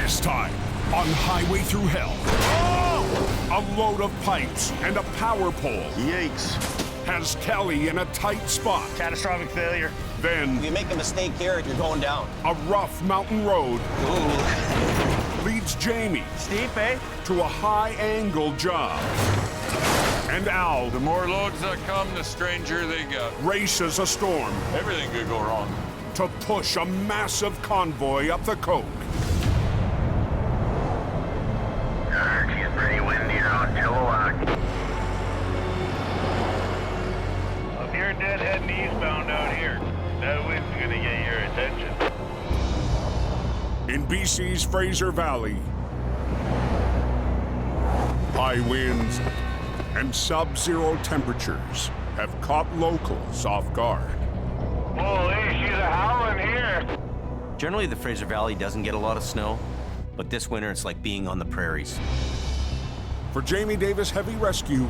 This time, on Highway Through Hell, a load of pipes and a power pole. Yikes. Has Kelly in a tight spot. Catastrophic failure. Then, If you make a mistake here, you're going down. a rough mountain road Ooh. leads Jamie Steep, eh? to a high-angle job. And Al The more loads that come, the stranger they get. races a storm Everything could go wrong. to push a massive convoy up the coke. She's pretty windy around Chilliwack. If you're dead heading eastbound out here, that wind's gonna get your attention. In BC's Fraser Valley, high winds and sub-zero temperatures have caught locals off guard. Holy, she's a howling here. Generally, the Fraser Valley doesn't get a lot of snow, but this winter it's like being on the prairies. For Jamie Davis Heavy Rescue,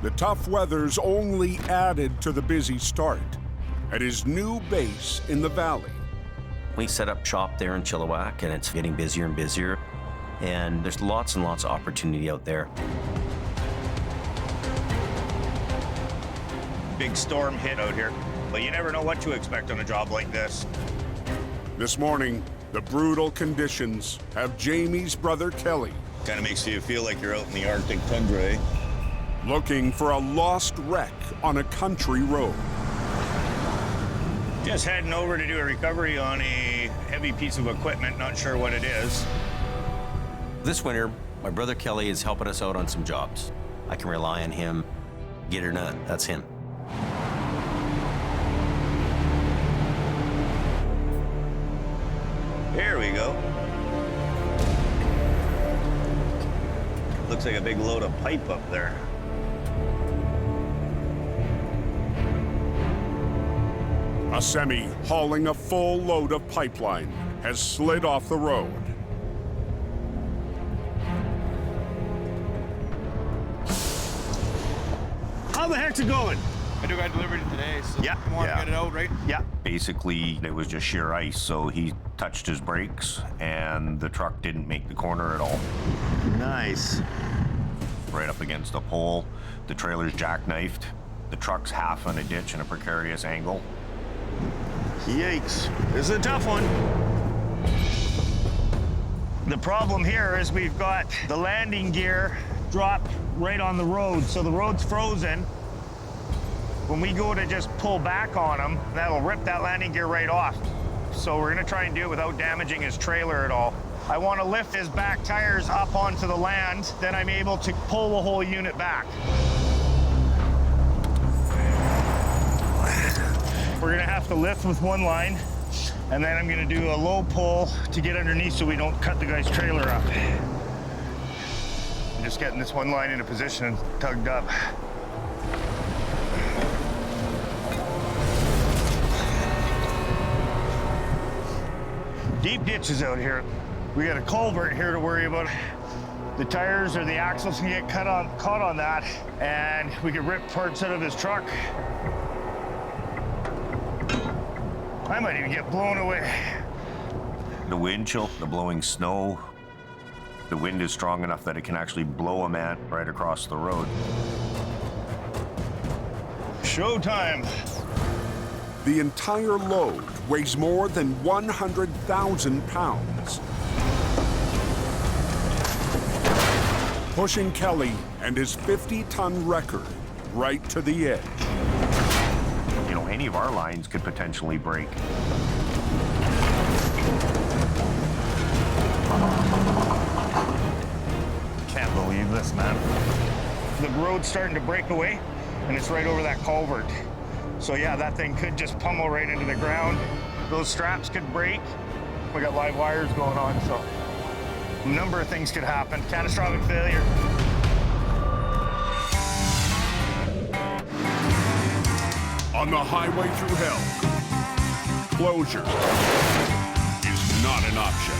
the tough weather's only added to the busy start at his new base in the valley. We set up shop there in Chilliwack, and it's getting busier and busier, and there's lots and lots of opportunity out there. Big storm hit out here, but you never know what to expect on a job like this. This morning, the brutal conditions have Jamie's brother Kelly Kind of makes you feel like you're out in the Arctic tundra, eh? looking for a lost wreck on a country road. Just heading over to do a recovery on a heavy piece of equipment, not sure what it is. This winter, my brother Kelly is helping us out on some jobs. I can rely on him. Get or none, that's him. Here we go. Looks like a big load of pipe up there. A semi hauling a full load of pipeline has slid off the road. How the heck's it going? I do got delivered it today, so Yeah, you want yeah. to get it out, right? Yeah. Basically, it was just sheer ice, so he touched his brakes, and the truck didn't make the corner at all. Nice. Right up against a pole, the trailer's jackknifed, the truck's half on a ditch in a precarious angle. Yikes. This is a tough one. The problem here is we've got the landing gear dropped right on the road, so the road's frozen. When we go to just pull back on him, that'll rip that landing gear right off. So we're gonna try and do it without damaging his trailer at all. I wanna lift his back tires up onto the land, then I'm able to pull the whole unit back. We're gonna have to lift with one line, and then I'm gonna do a low pull to get underneath so we don't cut the guy's trailer up. I'm just getting this one line into position and tugged up. Deep ditches out here. We got a culvert here to worry about. The tires or the axles can get caught on that, and we could rip parts out of his truck. I might even get blown away. The wind chill, the blowing snow, the wind is strong enough that it can actually blow a man right across the road. Showtime. The entire load weighs more than 100,000 pounds. Pushing Kelly and his 50-ton record right to the edge. You know, any of our lines could potentially break. Can't believe this, man. The road's starting to break away, and it's right over that culvert. So yeah, that thing could just pummel right into the ground. Those straps could break. We got live wires going on, so a number of things could happen. Catastrophic failure. On the highway through hell, closure is not an option.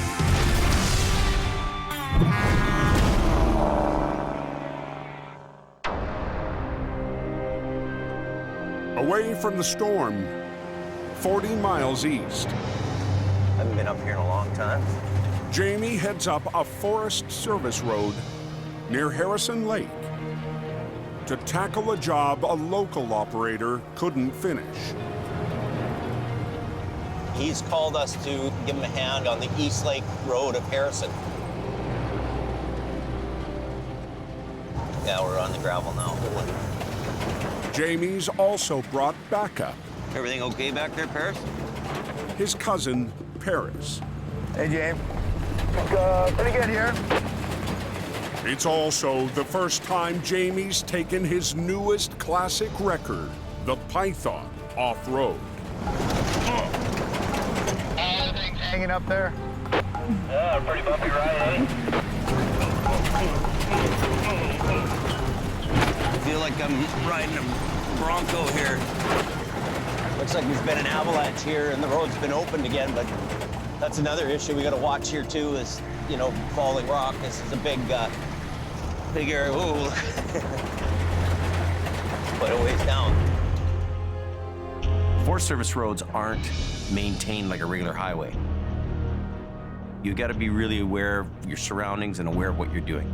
Away from the storm, 40 miles east, haven't been up here in a long time. Jamie heads up a Forest Service road near Harrison Lake to tackle a job a local operator couldn't finish. He's called us to give him a hand on the East Lake Road of Harrison. Yeah, we're on the gravel now. Jamie's also brought backup. Everything okay back there, Paris? His cousin, Paris. Hey, James. Pretty good here. It's also the first time Jamie's taken his newest classic record, the Python, off-road. Everything's hanging up there. Yeah, pretty bumpy ride, eh? I feel like I'm riding a Bronco here. Looks like there's been an avalanche here and the road's been opened again, but that's another issue we gotta watch here too is, you know, falling rock. This is a big area. Ooh. Quite a ways down. Forest Service roads aren't maintained like a regular highway. You gotta be really aware of your surroundings and aware of what you're doing.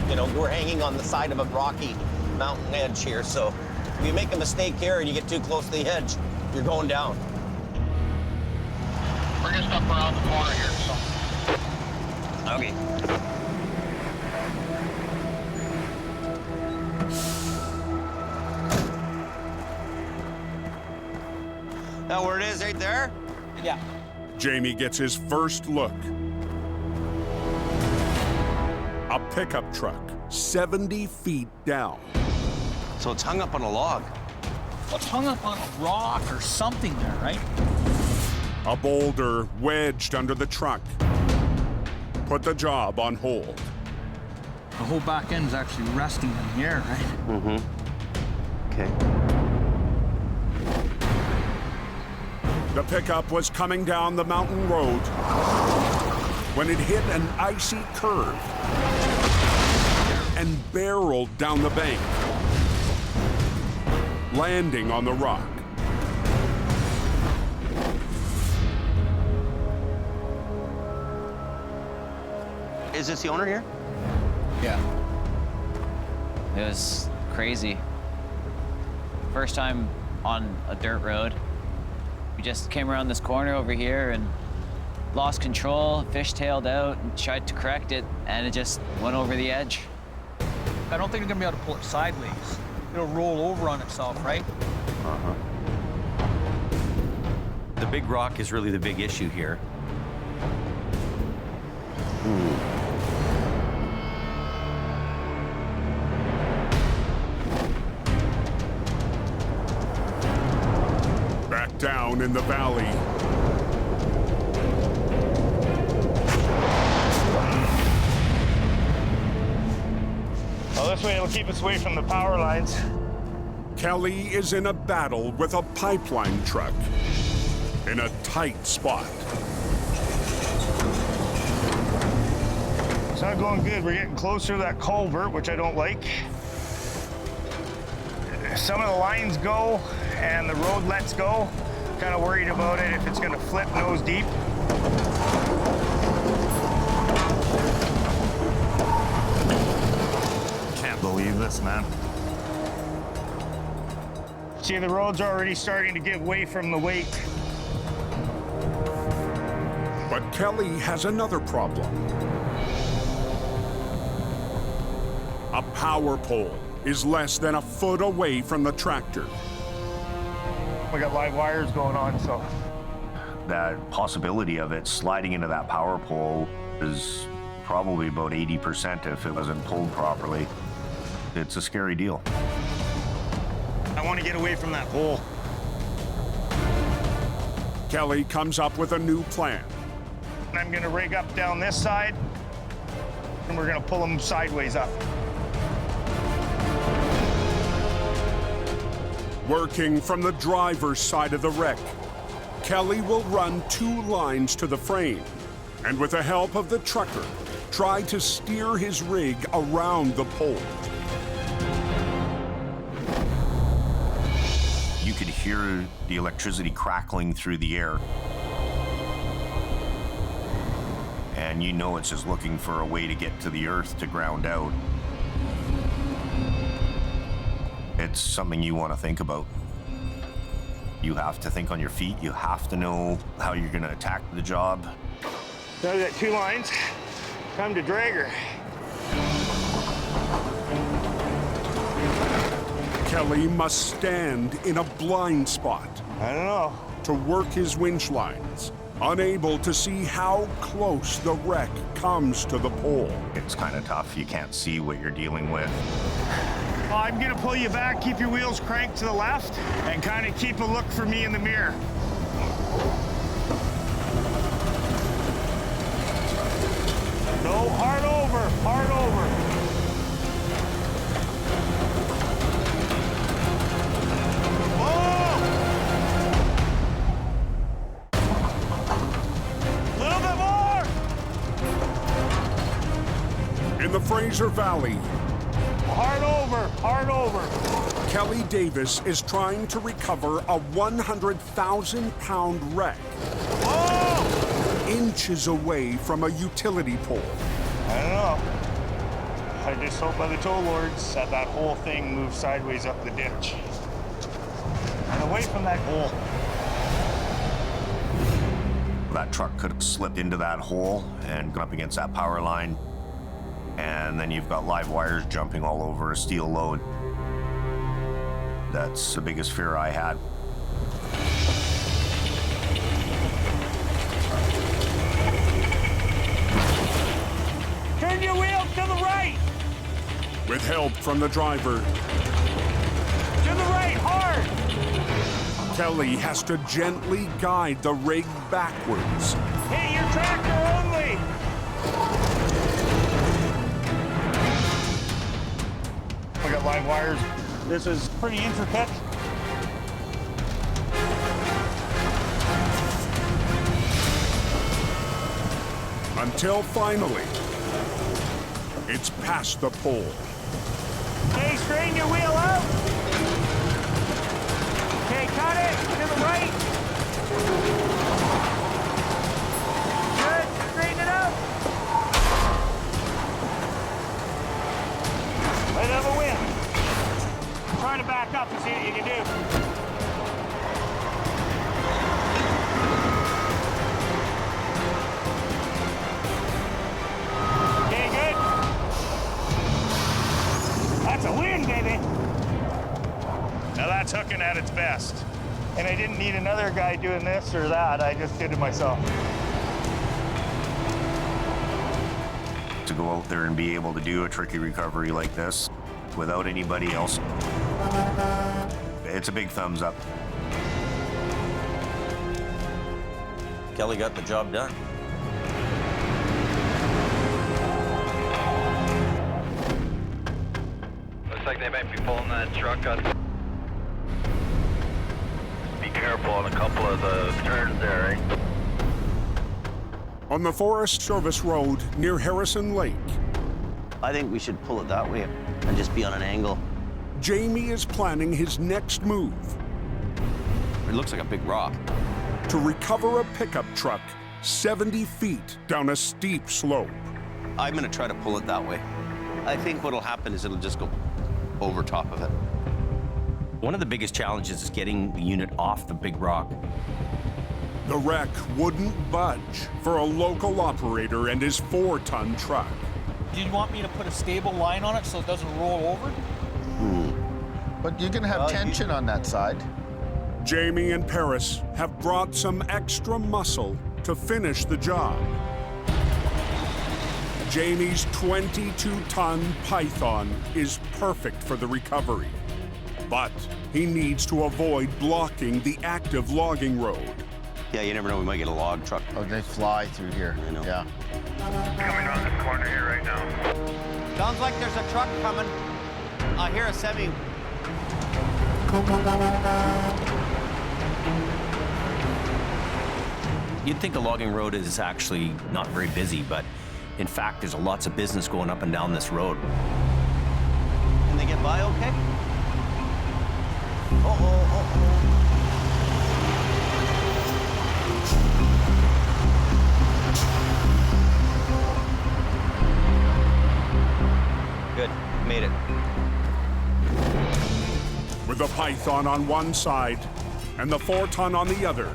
You know, we're hanging on the side of a rocky mountain edge here, so if you make a mistake here and you get too close to the edge, you're going down. We're gonna stop around the corner here, so. Okay. Now where it is, right there? Yeah. Jamie gets his first look. A pickup truck, 70 feet down. So it's hung up on a log. Well, it's hung up on a rock or something there, right? A boulder wedged under the truck. Put the job on hold. The whole back end is actually resting in the air, right? Mm-hmm. Okay. The pickup was coming down the mountain road when it hit an icy curve and barreled down the bank, landing on the rock. Is this the owner here? Yeah. It was crazy. First time on a dirt road. We just came around this corner over here and lost control, fishtailed out, and tried to correct it, and it just went over the edge. I don't think you're gonna be able to pull it sideways. It'll roll over on itself, right? Uh-huh. The big rock is really the big issue here. Back down in the valley. Well, this way it'll keep us away from the power lines. Kelly is in a battle with a pipeline truck in a tight spot. It's not going good. We're getting closer to that culvert, which I don't like. Some of the lines go and the road lets go. Kind of worried about it if it's going to flip nose deep. Can't believe this, man. See, the road's already starting to give way from the weight. But Kelly has another problem. A power pole is less than a foot away from the tractor. We got live wires going on, so. That possibility of it sliding into that power pole is probably about 80% if it wasn't pulled properly. It's a scary deal. I want to get away from that pole. Kelly comes up with a new plan. I'm going to rig up down this side, and we're going to pull them sideways up. Working from the driver's side of the wreck, Kelly will run 2 lines to the frame, and with the help of the trucker, try to steer his rig around the pole. You could hear the electricity crackling through the air. and you know it's just looking for a way to get to the earth to ground out. It's something you want to think about. You have to think on your feet. You have to know how you're going to attack the job. So I've got 2 lines. Time to drag her. Kelly must stand in a blind spot I don't know. to work his winch lines, unable to see how close the wreck comes to the pole. It's kind of tough. You can't see what you're dealing with. I'm gonna pull you back, keep your wheels cranked to the left, and kind of keep a look for me in the mirror. No, hard over, hard over. Oh! Little bit more! In the Fraser Valley, Hard over, hard over. Kelly Davis is trying to recover a 100,000-pound wreck, Oh! inches away from a utility pole. I don't know. I just hope by the tow lords that that whole thing moves sideways up the ditch. And away from that hole. That truck could have slipped into that hole and gone up against that power line. And then you've got live wires jumping all over a steel load. That's the biggest fear I had. Turn your wheel to the right! With help from the driver, To the right, hard! Kelly has to gently guide the rig backwards. Hit your tractor only! We got live wires. This is pretty intricate. Until finally, it's past the pole. Okay, straighten your wheel out. Okay, cut it to the right. Good, straighten it out. Let it have a wind. Try to back up and see what you can do. Okay, good. That's a win, baby. Now that's hooking at its best. And I didn't need another guy doing this or that. I just did it myself. To go out there and be able to do a tricky recovery like this without anybody else, it's a big thumbs up. Kelly got the job done. Looks like they might be pulling that truck up. Be careful on a couple of the turns there, eh? On the Forest Service Road near Harrison Lake, I think we should pull it that way and just be on an angle. Jamie is planning his next move It looks like a big rock. to recover a pickup truck 70 feet down a steep slope. I'm gonna try to pull it that way. I think what'll happen is it'll just go over top of it. One of the biggest challenges is getting the unit off the big rock. The wreck wouldn't budge for a local operator and his 4-ton truck. Do you want me to put a stable line on it so it doesn't roll over? But you can have tension on that side. Jamie and Paris have brought some extra muscle to finish the job. Jamie's 22-ton Python is perfect for the recovery, but he needs to avoid blocking the active logging road. Yeah, you never know, we might get a log truck. Oh, they fly through here. I know. Yeah. Coming around this corner here right now. Sounds like there's a truck coming. I hear a semi. You'd think a logging road is actually not very busy, but in fact, there's lots of business going up and down this road. Can they get by okay? Python on one side and the 4-ton on the other.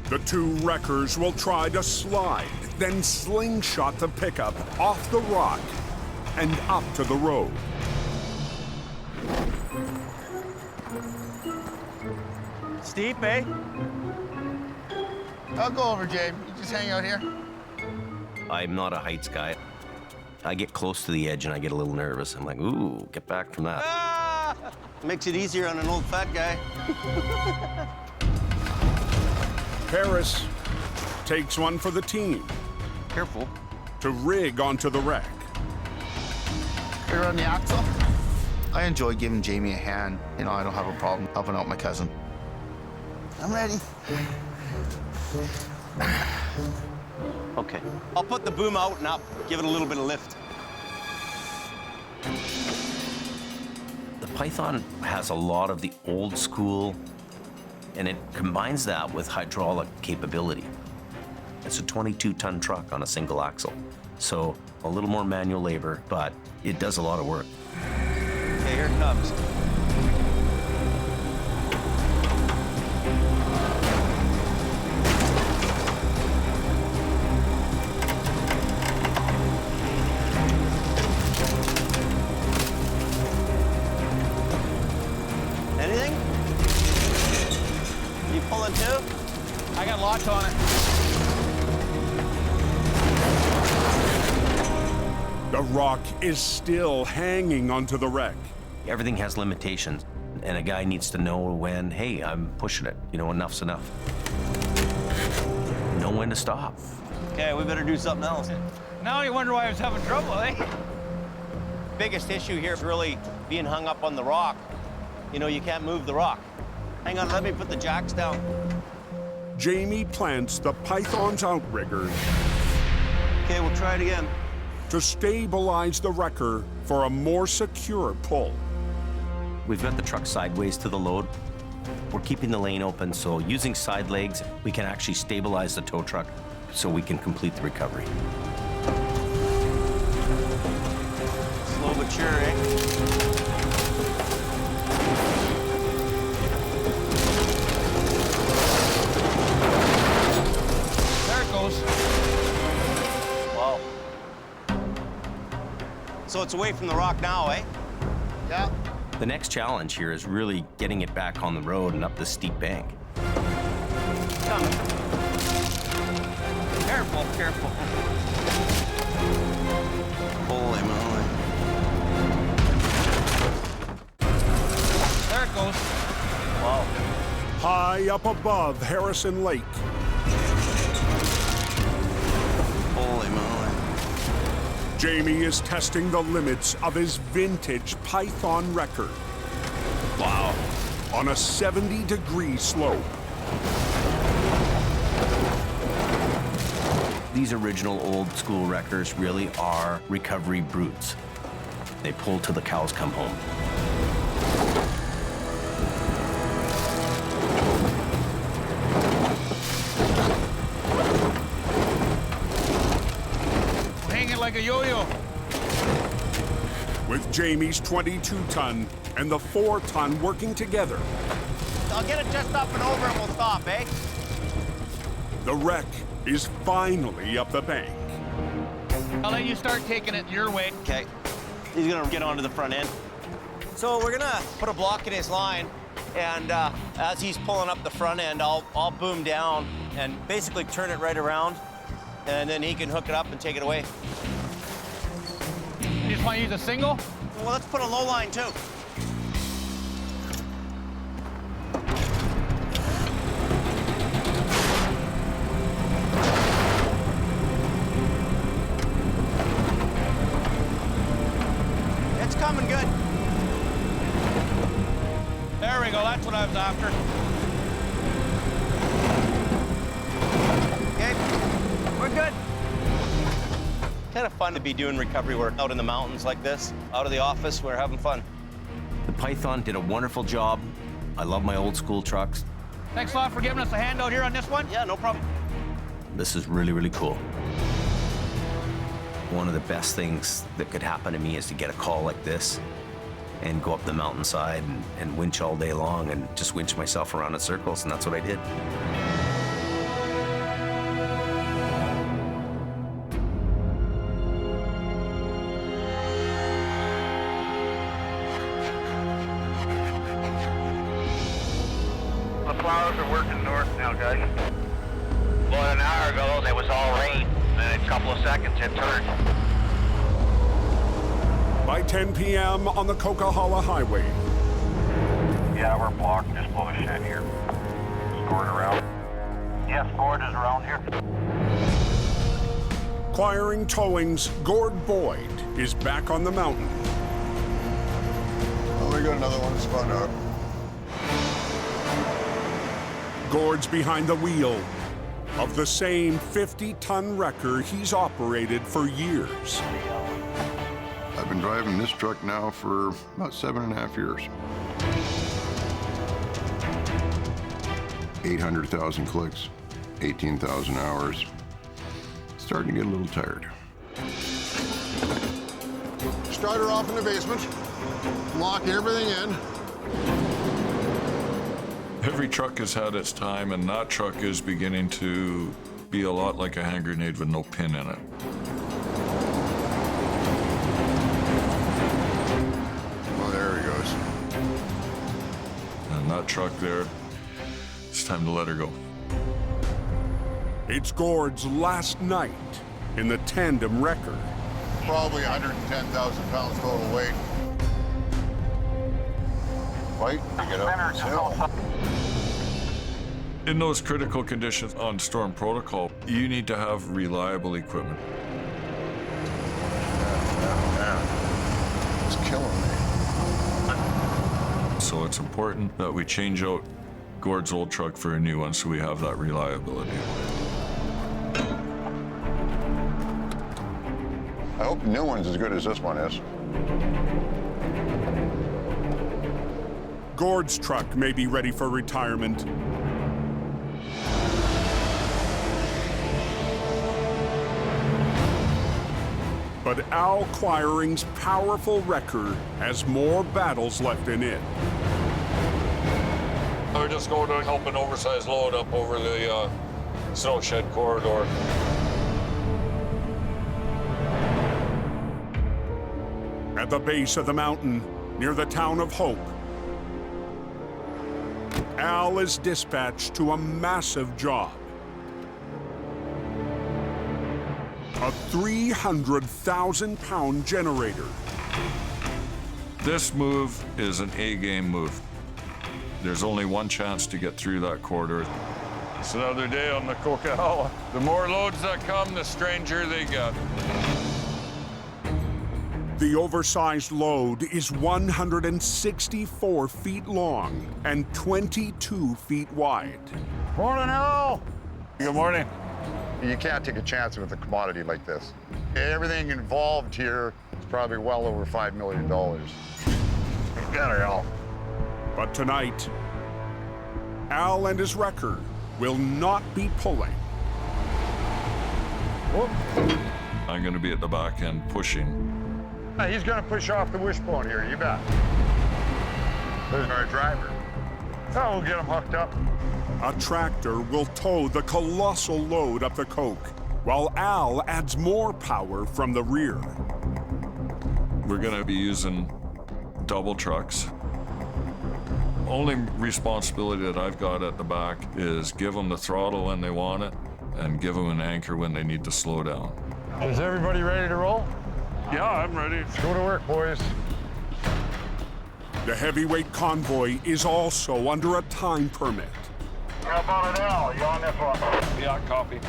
The two wreckers will try to slide, then slingshot the pickup off the rock and up to the road. Steep, eh? I'll go over, James. You just hang out here. I'm not a heights guy. I get close to the edge and I get a little nervous. I'm like, ooh, get back from that. Ah! Makes it easier on an old fat guy. Harris takes one for the team Careful. to rig onto the wreck. You're on the axle. I enjoy giving Jamie a hand. You know, I don't have a problem helping out my cousin. I'm ready. Okay. I'll put the boom out and up, give it a little bit of lift. The Python has a lot of the old school, and it combines that with hydraulic capability. It's a 22-ton truck on a single axle. So a little more manual labor, but it does a lot of work. Okay, here it comes. Anything? You pulling too? I got locked on it. The rock is still hanging onto the wreck. Everything has limitations, and a guy needs to know when, hey, I'm pushing it. You know, enough's enough. Know when to stop. Okay, we better do something else. Now you wonder why I was having trouble, eh? Biggest issue here is really being hung up on the rock. You know, you can't move the rock. Hang on, let me put the jacks down. Jamie plants the Python's outrigger Okay, we'll try it again. to stabilize the wrecker for a more secure pull. We've got the truck sideways to the load. We're keeping the lane open, so using side legs, we can actually stabilize the tow truck so we can complete the recovery. Slow but sure, eh? There it goes. Wow. So it's away from the rock now, eh? Yeah. The next challenge here is really getting it back on the road and up the steep bank. Come. Careful, careful. Holy moly. There it goes. Wow. High up above Harrison Lake, Holy moly. Jamie is testing the limits of his vintage Python wrecker. Wow. On a 70-degree slope. These original old school wreckers really are recovery brutes. They pull till the cows come home. Hang it like a yo-yo. With Jamie's 22-ton and the 4-ton working together, I'll get it just up and over and we'll stop, eh? the wreck is finally up the bank. I'll let you start taking it your way. Okay. He's gonna get onto the front end. So we're gonna put a block in his line, and as he's pulling up the front end, I'll boom down and basically turn it right around, and then he can hook it up and take it away. You just want to use a single? Well, let's put a low line too. It's coming good. There we go, that's what I was after. Okay, we're good. Kind of fun to be doing recovery work out in the mountains like this. Out of the office, we're having fun. The Python did a wonderful job. I love my old school trucks. Thanks a lot for giving us a hand out here on this one. Yeah, no problem. This is really, really cool. One of the best things that could happen to me is to get a call like this and go up the mountainside and winch all day long and just winch myself around in circles, and that's what I did. The plows are working north now, guys. About an hour ago, there was all rain, and in a couple of seconds, it turned. By 10 p.m. on the Coquihalla Highway, Yeah, we're blocked just below the shed here. Is Gord around? Yes, Gord is around here. Acquiring Towing's Gord Boyd is back on the mountain. Oh, we got another one spun out. Gord's behind the wheel of the same 50-ton wrecker he's operated for years. I've been driving this truck now for about 7.5 years. 800,000 clicks, 18,000 hours. Starting to get a little tired. Starter off in the basement, lock everything in. Every truck has had its time, and that truck is beginning to be a lot like a hand grenade with no pin in it. Oh, there he goes. And that truck there, it's time to let her go. It's Gord's last night in the tandem wrecker. Probably 110,000 pounds total weight. Fight to get up the hill. In those critical conditions on storm protocol, you need to have reliable equipment. It's killing me. So it's important that we change out Gord's old truck for a new one so we have that reliability. I hope the new one's as good as this one is. Gord's truck may be ready for retirement, but Al Quiring's powerful wrecker has more battles left in it. We're just going to help an oversized load up over the snowshed corridor. At the base of the mountain, near the town of Hope, Al is dispatched to a massive job. A 300,000-pound generator. This move is an A-game move. There's only one chance to get through that corridor. It's another day on the Coquihalla. The more loads that come, the stranger they get. The oversized load is 164 feet long and 22 feet wide. Morning, Al. Good morning. You can't take a chance with a commodity like this. Everything involved here is probably well over $5 million. Get her, Al. But tonight, Al and his wrecker will not be pulling. Whoop. I'm going to be at the back end pushing. He's gonna push off the wishbone here, you bet. There's our driver. Oh, we'll get him hooked up. A tractor will tow the colossal load up the coke, while Al adds more power from the rear. We're going to be using double trucks. Only responsibility that I've got at the back is give them the throttle when they want it and give them an anchor when they need to slow down. Is everybody ready to roll? Yeah, I'm ready. Let's go to work, boys. The heavyweight convoy is also under a time permit. How about it, Al? You on this one? Yeah, copy.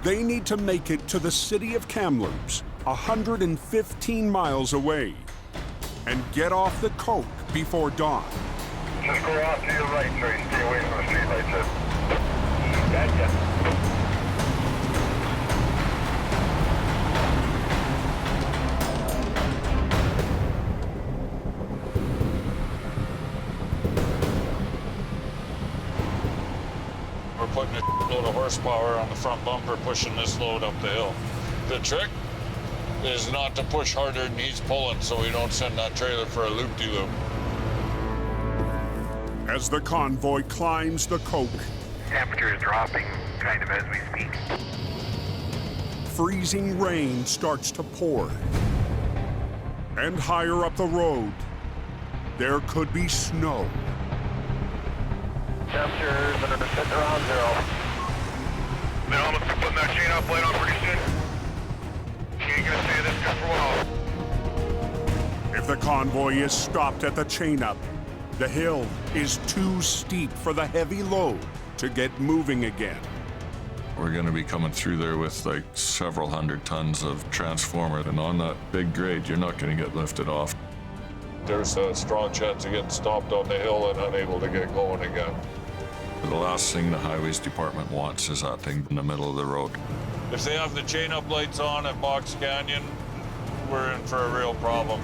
They need to make it to the city of Kamloops, 115 miles away, and get off the coke before dawn. Just go off to your right, Trey. Stay away from the streetlights. Gotcha. We're putting a load of horsepower on the front bumper, pushing this load up the hill. Good trick? is not to push harder than he's pulling so we don't send that trailer for a loop-de-loop. As the convoy climbs the coke, Temperature is dropping kind of as we speak. freezing rain starts to pour. And higher up the road, there could be snow. Temperatures are sitting around 0. They're almost putting that chain up light on pretty soon. She ain't gonna stay this good for a while. If the convoy is stopped at the chain-up, the hill is too steep for the heavy load to get moving again. We're going to be coming through there with like several hundred tons of transformer, and on that big grade, you're not going to get lifted off. There's a strong chance of getting stopped on the hill and unable to get going again. The last thing the highways department wants is that thing in the middle of the road. If they have the chain-up lights on at Box Canyon, we're in for a real problem.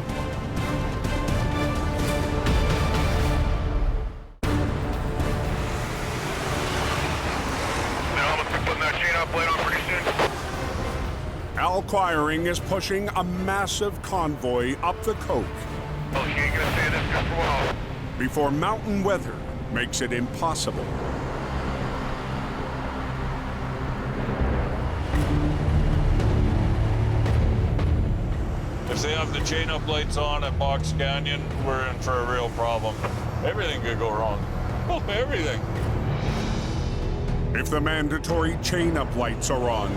Al Quiring is pushing a massive convoy up the coke Oh, she ain't gonna stay this good for a while. before mountain weather makes it impossible. If they have the chain-up lights on at Box Canyon, we're in for a real problem. Everything could go wrong. Oh, everything. If the mandatory chain-up lights are on,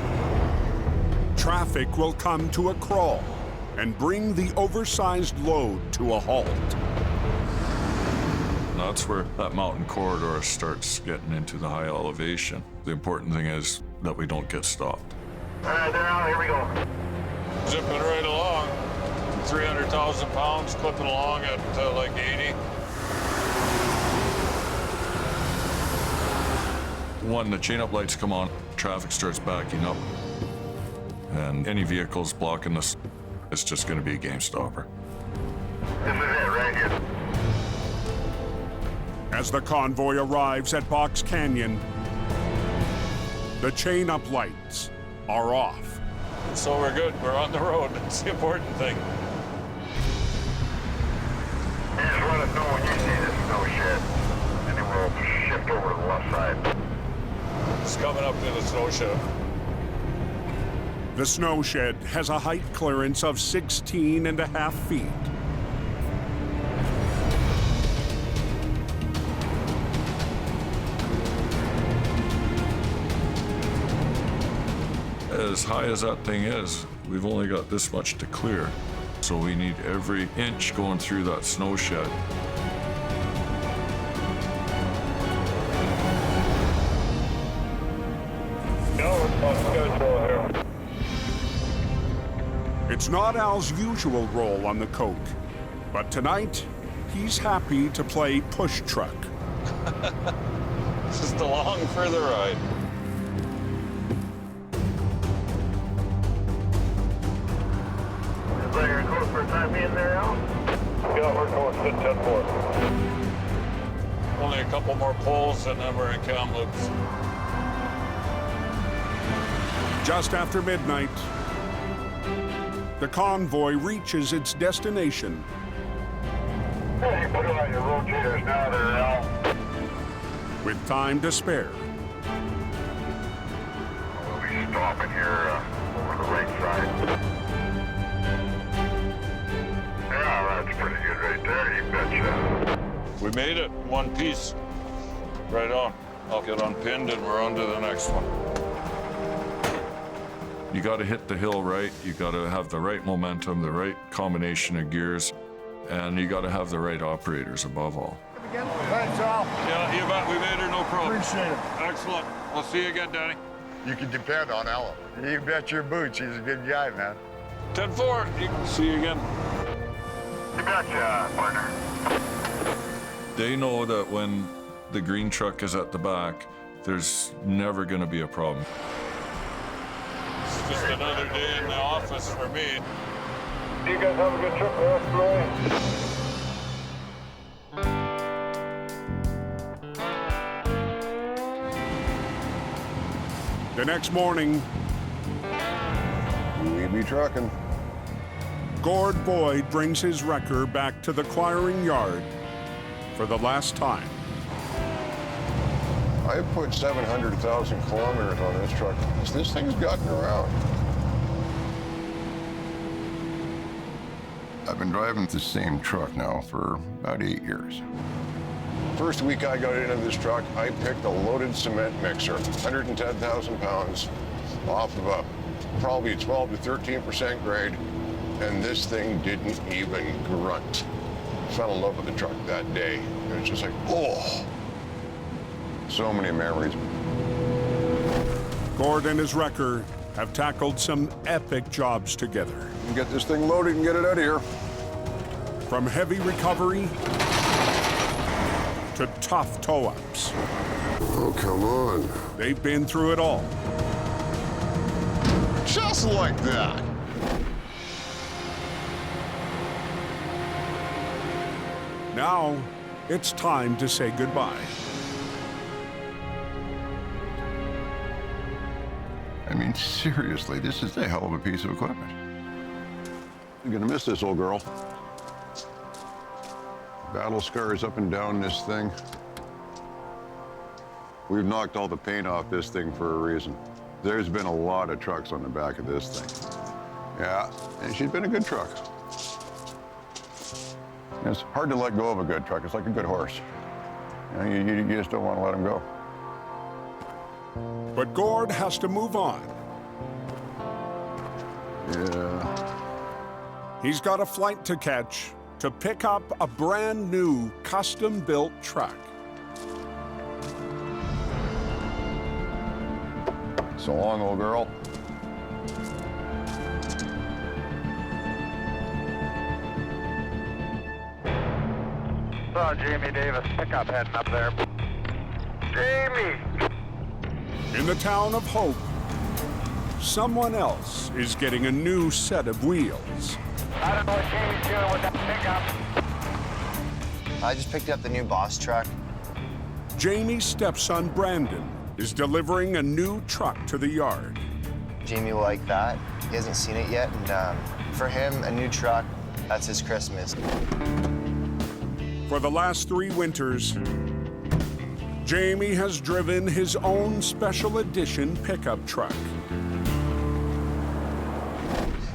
traffic will come to a crawl and bring the oversized load to a halt. That's where that mountain corridor starts getting into the high elevation. The important thing is that we don't get stopped. All right, they're out. Here we go. Zipping right along, 300,000 pounds, clipping along at like 80. When the chain-up lights come on, traffic starts backing up. And any vehicles blocking this, it's just going to be a game stopper. This is it right here. As the convoy arrives at Box Canyon, the chain-up lights are off. So we're good. We're on the road. That's the important thing. You just let us know when you see this snowshed, and then we'll shift over to the left side. It's coming up to the snowshed. The snowshed has a height clearance of 16.5 feet. As high as that thing is, we've only got this much to clear. So we need every inch going through that snowshed. It's not Al's usual role on the coke, but tonight, he's happy to play push truck. Just along for the ride. Everybody gonna go for a time being there, Al? Yeah, we're going to 10-4. Only a couple more poles and then we're in Kamloops. Just after midnight, the convoy reaches its destination. Hey, put it on your rotators now there, Al. With time to spare. We'll be stopping here over the right side. Yeah, that's pretty good right there, you betcha. We made it, one piece. Right on. I'll get unpinned and we're on to the next one. You got to hit the hill right. You got to have the right momentum, the right combination of gears, and you got to have the right operators above all. Thanks, Al. Yeah, you bet. We made her, no problem. Appreciate it. Excellent. I'll see you again, Danny. You can depend on Ella. You bet your boots. He's a good guy, man. 10-4. See you again. You betcha, partner. They know that when the green truck is at the back, there's never going to be a problem. It's just another day in the office for me. You guys have a good trip there, Roy. The next morning, We be trucking. Gord Boyd brings his wrecker back to the acquiring yard for the last time. I put 700,000 kilometers on this truck. This thing's gotten around. I've been driving the same truck now for about 8 years. First week I got into this truck, I picked a loaded cement mixer, 110,000 pounds, off of a probably 12 to 13% grade, and this thing didn't even grunt. Fell in love with the truck that day. It was just like, oh. So many memories. Gord and his wrecker have tackled some epic jobs together. Get this thing loaded and get it out of here. From heavy recovery to tough tow-ups. Oh, come on. They've been through it all. Just like that. Now, it's time to say goodbye. I mean, seriously, this is a hell of a piece of equipment. You're gonna miss this old girl. Battle scars up and down this thing. We've knocked all the paint off this thing for a reason. There's been a lot of trucks on the back of this thing. Yeah, and she's been a good truck. It's hard to let go of a good truck. It's like a good horse. You know, you just don't want to let him go. But Gord has to move on. Yeah. He's got a flight to catch to pick up a brand new custom-built truck. So long, old girl. Jamie Davis, pickup heading up there. Jamie! In the town of Hope, someone else is getting a new set of wheels. I don't know what Jamie's doing with that pickup. I just picked up the new boss truck. Jamie's stepson, Brandon, is delivering a new truck to the yard. Jamie will like that. He hasn't seen it yet, and for him, a new truck, that's his Christmas. For the last 3 winters, Jamie has driven his own special edition pickup truck.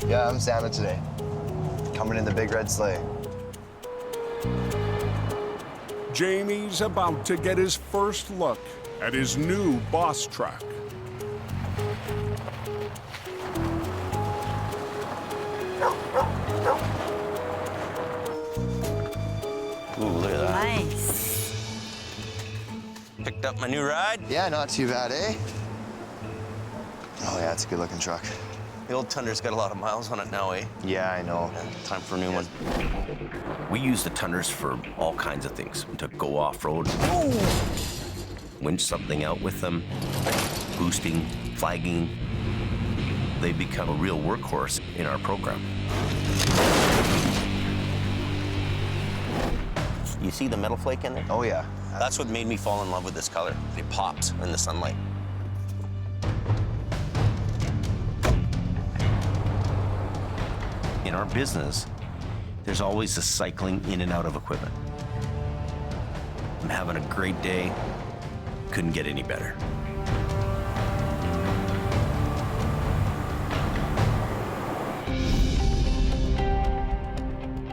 Yeah, I'm Santa today. Coming in the big red sleigh. Jamie's about to get his first look at his new boss truck. Ooh, look at that. Nice. Picked up my new ride. Yeah, not too bad, eh? Oh yeah, it's a good looking truck. The old Tunder's got a lot of miles on it now, eh? Yeah, I know. Yeah, time for a new one. We use the Tunders for all kinds of things. To go off-road, winch something out with them, boosting, flagging. They become a real workhorse in our program. You see the metal flake in there? Oh yeah. That's what made me fall in love with this color. It pops in the sunlight. In our business, there's always a cycling in and out of equipment. I'm having a great day. Couldn't get any better.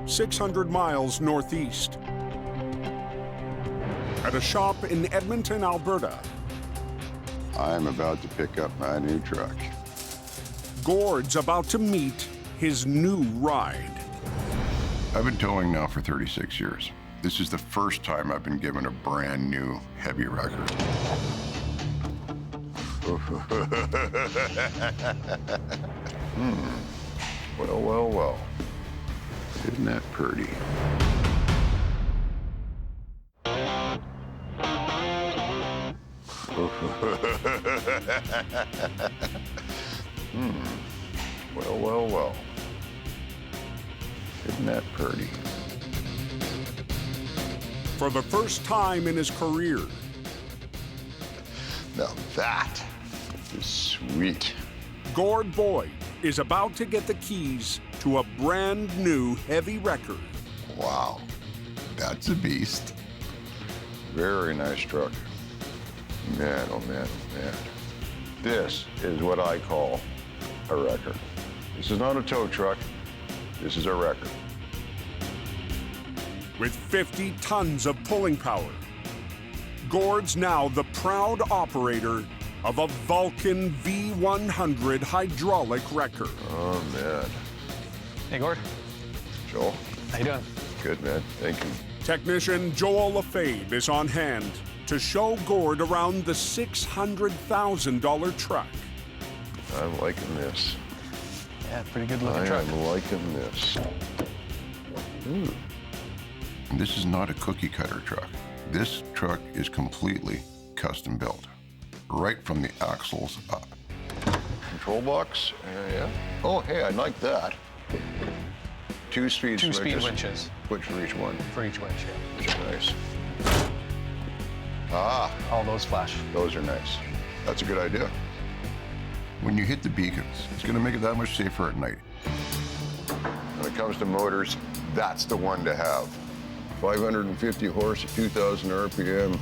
"600 miles northeast. At a shop in Edmonton, Alberta, I'm about to pick up my new truck. Gord's about to meet his new ride. I've been towing now for 36 years. This is the first time I've been given a brand new heavy record. Well, well, well. Isn't that pretty? Well, well, well. Isn't that pretty? For the first time in his career, Now that is sweet. Gord Boyd is about to get the keys to a brand new heavy wrecker. Wow, that's a beast. Very nice truck. Man, oh man, oh man. This is what I call a wrecker. This is not a tow truck, this is a wrecker. With 50 tons of pulling power, Gord's now the proud operator of a Vulcan V100 hydraulic wrecker. Oh man. Hey, Gord. Joel? How you doing? Good, man, thank you. Technician Joel Lefebvre is on hand to show Gord around the $600,000 truck. I'm liking this. Yeah, pretty good looking truck. I'm liking this. This is not a cookie cutter truck. This truck is completely custom built, right from the axles up. Control box, yeah. Oh, hey, I like that. Two-speed switches. Two-speed winches. Which for each one? For each winch, yeah. Which are nice. Ah. All those flash. Those are nice. That's a good idea. When you hit the beacons, it's going to make it that much safer at night. When it comes to motors, that's the one to have. 550 horse at 2,000 RPM,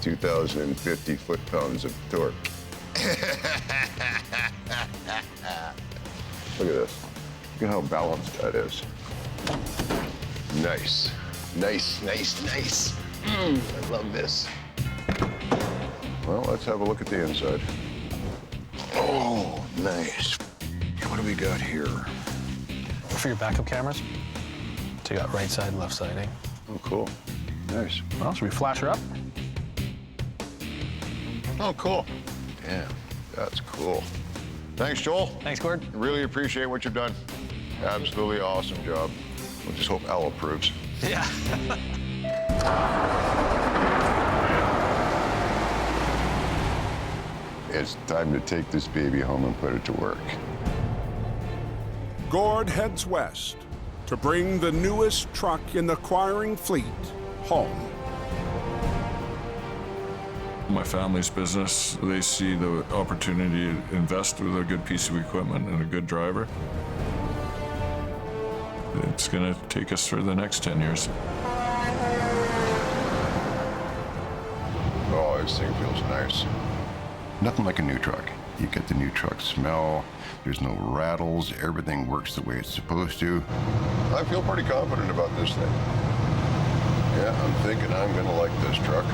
2,050 foot-pounds of torque. Look at this. Look at how balanced that is. Nice. Nice, nice, nice. I love this. Well, let's have a look at the inside. Oh, nice. What do we got here? For your backup cameras. So you got right side, left side, eh? Oh, cool. Nice. Well, should we flash her up? Oh, cool. Damn, that's cool. Thanks, Joel. Thanks, Gord. Really appreciate what you've done. Absolutely awesome job. We'll just hope Al approves. Yeah. It's time to take this baby home and put it to work. Gord heads west to bring the newest truck in the acquiring fleet home. My family's business, they see the opportunity to invest with a good piece of equipment and a good driver. It's gonna take us for the next 10 years. Oh, this thing feels nice. Nothing like a new truck. You get the new truck smell, there's no rattles, everything works the way it's supposed to. I feel pretty confident about this thing. Yeah, I'm thinking I'm gonna like this truck.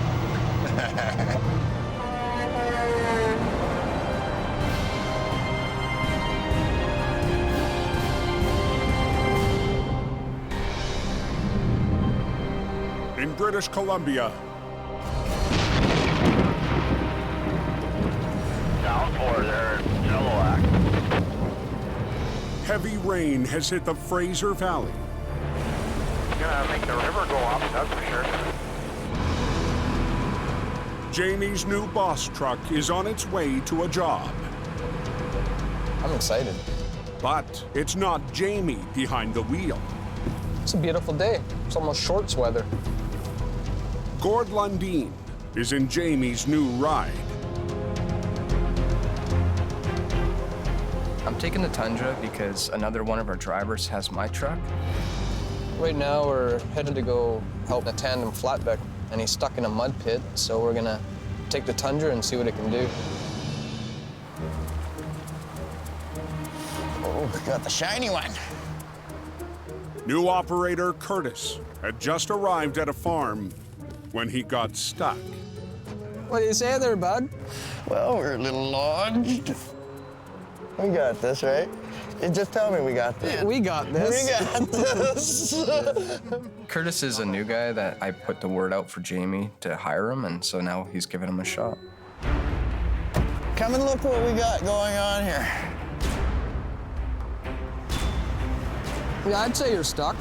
In British Columbia, Downpour there, Yellowback. heavy rain has hit the Fraser Valley. Gonna make the river go up, that's for sure. Jamie's new boss truck is on its way to a job. I'm excited. But it's not Jamie behind the wheel. It's a beautiful day. It's almost shorts weather. Gord Lundeen is in Jamie's new ride. I'm taking the Tundra because another one of our drivers has my truck. Right now, we're headed to go help a tandem flatbed, and he's stuck in a mud pit, so we're gonna take the Tundra and see what it can do. Oh, we got the shiny one. New operator Curtis had just arrived at a farm when he got stuck. What do you say there, bud? Well, we're a little lodged. We got this, right? You just tell me we got this. We got this. We got this. Curtis is a new guy that I put the word out for Jamie to hire him, and so now he's giving him a shot. Come and look what we got going on here. Yeah, I'd say you're stuck.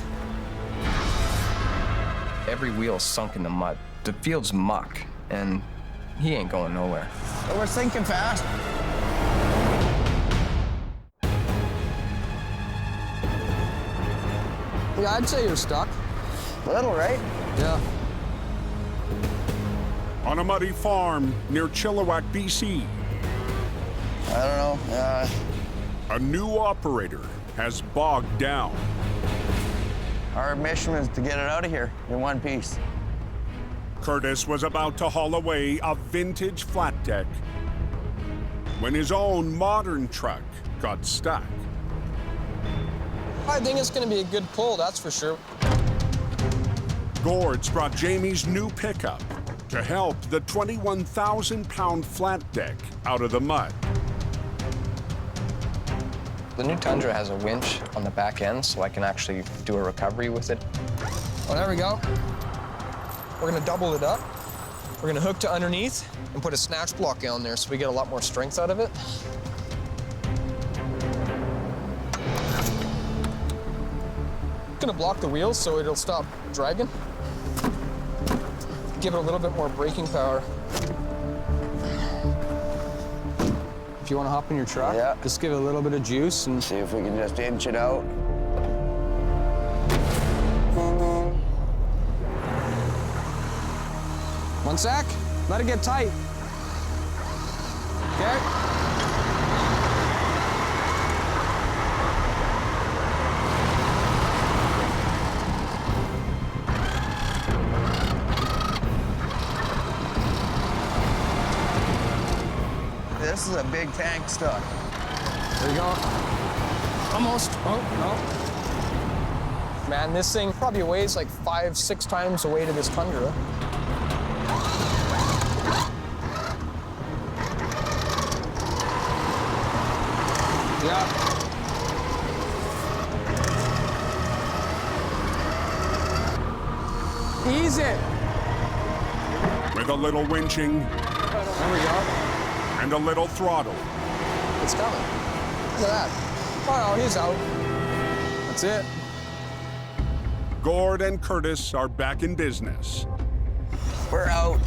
Every wheel's sunk in the mud. The field's muck, and he ain't going nowhere. So we're sinking fast. Yeah, I'd say you're stuck. Little, right? Yeah. On a muddy farm near Chilliwack, BC. I don't know. A new operator has bogged down. Our mission is to get it out of here in one piece. Curtis was about to haul away a vintage flat deck when his own modern truck got stuck. I think it's going to be a good pull, that's for sure. Gord's brought Jamie's new pickup to help the 21,000-pound flat deck out of the mud. The new Tundra has a winch on the back end, so I can actually do a recovery with it. Oh, there we go. We're gonna double it up. We're gonna hook to underneath and put a snatch block on there so we get a lot more strength out of it. Gonna block the wheels so it'll stop dragging. Give it a little bit more braking power. If you want to hop in your truck, yeah, just give it a little bit of juice and see if we can just inch it out. One sec. Let it get tight. Okay. This is a big tank stuck. There you go. Almost. Oh, no. Man, this thing probably weighs like 5-6 times the weight of this Tundra. Yeah. Ease it. With a little winching. There we go. And a little throttle. It's coming. Look at that. Oh, he's out. That's it. Gord and Curtis are back in business. We're out.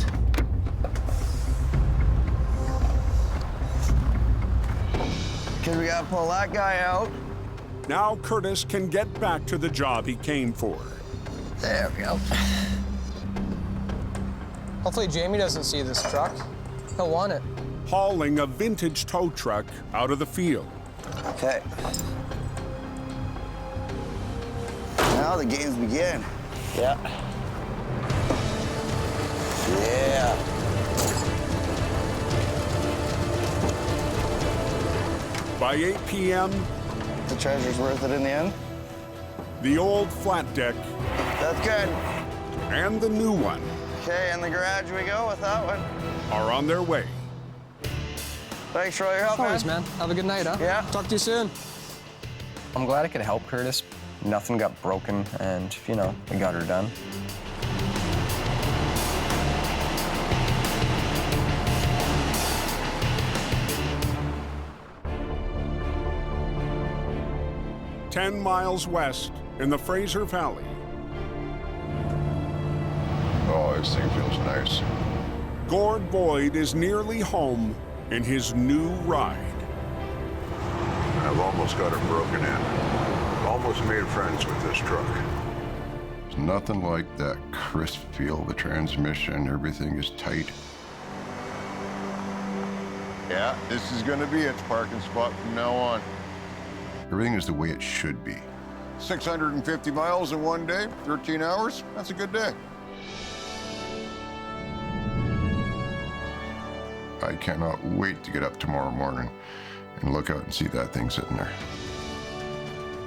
Because we gotta pull that guy out. Now Curtis can get back to the job he came for. There we go. Hopefully Jamie doesn't see this truck. He'll want it. Hauling a vintage tow truck out of the field. Okay. Now the games begin. Yeah. Yeah. By 8 p.m., the treasure's worth it in the end. The old flat deck. That's good. And the new one. Okay, in the garage we go with that one. Are on their way. Thanks for all your help, Always, man. Have a good night, huh? Yeah. Talk to you soon. I'm glad I could help Curtis. Nothing got broken, and, you know, we got her done. "10 miles west in the Fraser Valley." Oh, this thing feels nice. Gord Boyd is nearly home in his new ride. I've almost got it broken in. Almost made friends with this truck. There's nothing like that crisp feel of the transmission. Everything is tight. Yeah, this is gonna be its parking spot from now on. Everything is the way it should be. 650 miles in one day, 13 hours, that's a good day. I cannot wait to get up tomorrow morning and look out and see that thing sitting there.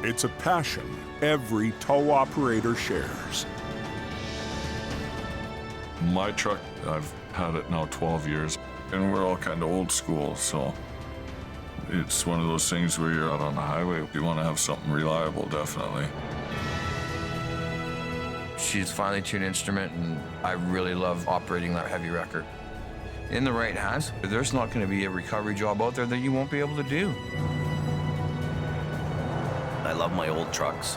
It's a passion every tow operator shares. My truck, I've had it now 12 years, and we're all kind of old school, so it's one of those things where you're out on the highway, you want to have something reliable, definitely. She's a finely tuned instrument, and I really love operating that heavy wrecker. In the right hands, there's not going to be a recovery job out there that you won't be able to do. I love my old trucks,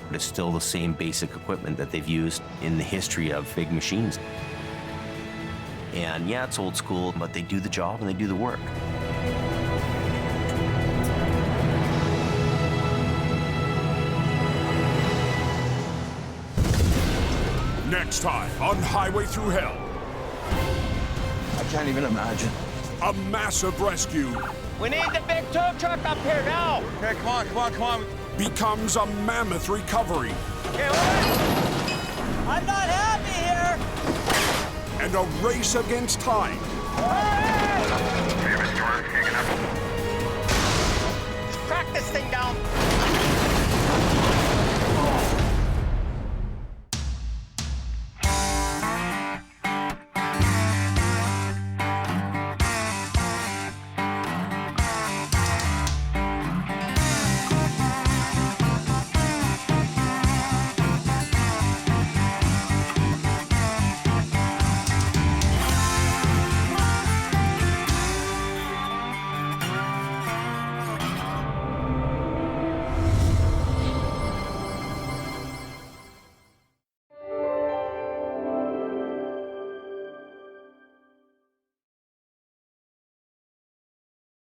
but it's still the same basic equipment that they've used in the history of big machines. And yeah, it's old school, but they do the job and they do the work. Next time on Highway Through Hell. I can't even imagine. A massive rescue We need the big tow truck up here now. Okay, come on, come on, come on. Becomes a mammoth recovery. Okay, I'm not happy here. And a race against time. Crack this thing down.